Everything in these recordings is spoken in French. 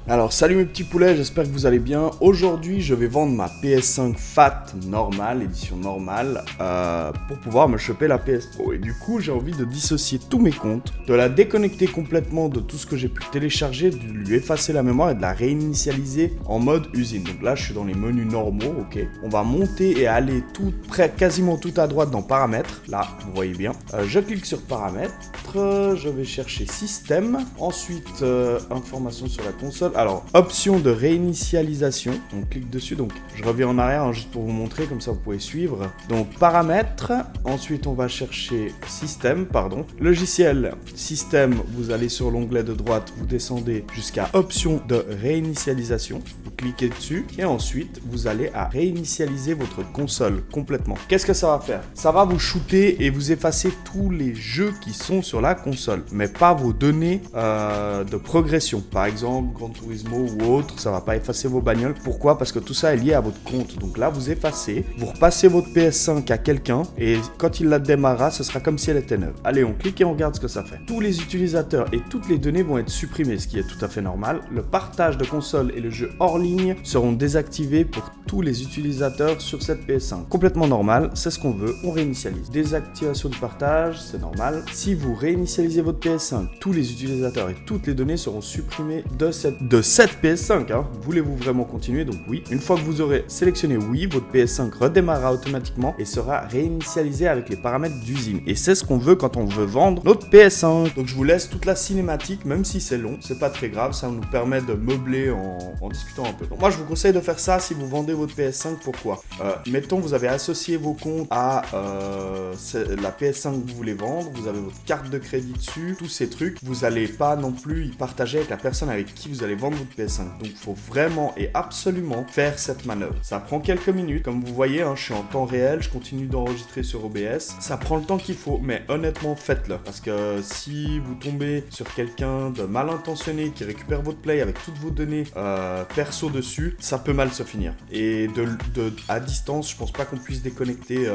Alors salut mes petits poulets, j'espère que vous allez bien. Aujourd'hui je vais vendre ma PS5 Fat normale, édition normale, pour pouvoir me choper la PS Pro. Et du coup j'ai envie de dissocier tous mes comptes, de la déconnecter complètement de tout ce que j'ai pu télécharger, de lui effacer la mémoire et de la réinitialiser en mode usine. Donc là je suis dans les menus normaux, ok. On va monter et aller quasiment tout à droite dans paramètres, là vous voyez bien. Je clique sur paramètres, je vais chercher système, ensuite information sur la console. Alors, option de réinitialisation, on clique dessus, donc je reviens en arrière juste pour vous montrer, comme ça vous pouvez suivre. Donc paramètres, ensuite on va chercher système, logiciel, système, vous allez sur l'onglet de droite, vous descendez jusqu'à option de réinitialisation, vous cliquez dessus et ensuite vous allez à réinitialiser votre console complètement. Qu'est-ce que ça va faire? Ça va vous shooter et vous effacer tous les jeux qui sont sur la console, mais pas vos données de progression. Par exemple, Gran Turismo ou autre, ça va pas effacer vos bagnoles. Pourquoi? Parce que tout ça est lié à votre compte. Donc là, vous effacez, vous repassez votre PS5 à quelqu'un et quand il la démarrera, ce sera comme si elle était neuve. Allez, on clique et on regarde ce que ça fait. Tous les utilisateurs et toutes les données vont être supprimées, ce qui est tout à fait normal. Le partage de console et le jeu hors ligne seront désactivés pour tous les utilisateurs sur cette PS5. Complètement normal, c'est ce qu'on veut, on réinitialise. Désactivation du partage, c'est normal. Si vous réinitialisez votre PS5, tous les utilisateurs et toutes les données seront supprimées de cette PS5. Voulez-vous vraiment continuer? Donc oui. Une fois que vous aurez sélectionné oui, votre PS5 redémarrera automatiquement et sera réinitialisé avec les paramètres d'usine. Et c'est ce qu'on veut quand on veut vendre notre PS5. Donc je vous laisse toute la cinématique, même si c'est long, c'est pas très grave, ça nous permet de meubler en discutant un peu. Donc moi je vous conseille de faire ça si vous vendez votre PS5. Pourquoi? Mettons vous avez associé vos comptes à la PS5 que vous voulez vendre, vous avez votre carte de crédit dessus, tous ces trucs, vous n'allez pas non plus y partager avec la personne avec qui vous allez vendre votre PS5. Donc il faut vraiment et absolument faire cette manœuvre. Ça prend quelques minutes, comme vous voyez, je suis en temps réel, je continue d'enregistrer sur OBS. Ça prend le temps qu'il faut, mais honnêtement faites-le. Parce que si vous tombez sur quelqu'un de mal intentionné qui récupère votre play avec toutes vos données perso dessus, ça peut mal se finir. Et à distance, je pense pas qu'on puisse déconnecter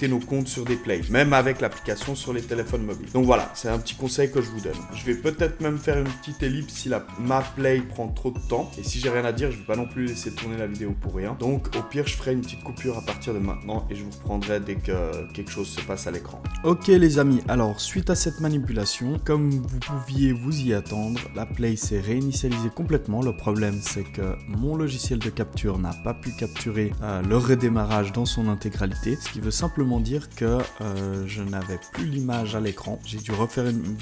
nos comptes sur des plays, même avec l'application sur les téléphones mobiles. Donc voilà, c'est un petit conseil que je vous donne. Je vais peut-être même faire une petite ellipse si ma play prend trop de temps. Et si j'ai rien à dire, je vais pas non plus laisser tourner la vidéo pour rien. Donc au pire, je ferai une petite coupure à partir de maintenant et je vous reprendrai dès que quelque chose se passe à l'écran. Ok les amis, alors suite à cette manipulation, comme vous pouviez vous y attendre, la play s'est réinitialisée complètement. Le problème c'est que mon logiciel de capture n'a pas pu capturer le redémarrage dans son intégralité, ce qui veut simplement dire que je n'avais plus l'image à l'écran. J'ai dû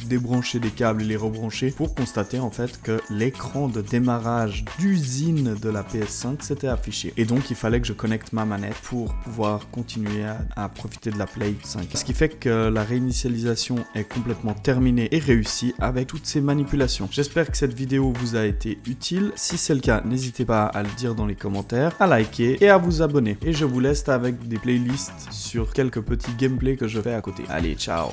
débrancher des câbles et les rebrancher pour constater en fait que l'écran de démarrage d'usine de la PS5 s'était affiché. Et donc il fallait que je connecte ma manette pour pouvoir continuer à profiter de la Play 5. Ce qui fait que la réinitialisation est complètement terminée et réussie avec toutes ces manipulations. J'espère que cette vidéo vous a été utile. Si c'est le cas, n'hésitez pas à le dire dans les commentaires, à liker et à vous abonner. Et je vous laisse avec des playlists sur quelques petits gameplays que je fais à côté. Allez, ciao!